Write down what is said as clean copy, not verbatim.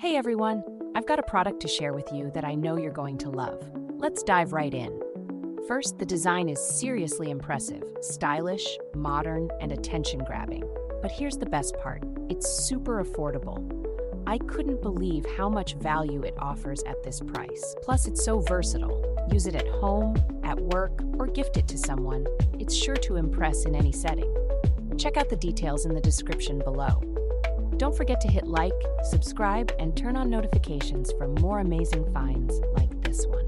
Hey everyone, I've got a product to share with you that I know you're going to love. Let's dive right in. First, the design is seriously impressive, stylish, modern, and attention-grabbing. But here's the best part, it's super affordable. I couldn't believe how much value it offers at this price. Plus, it's so versatile. Use it at home, at work, or gift it to someone. It's sure to impress in any setting. Check out the details in the description below. Don't forget to hit like, subscribe, and turn on notifications for more amazing finds like this one.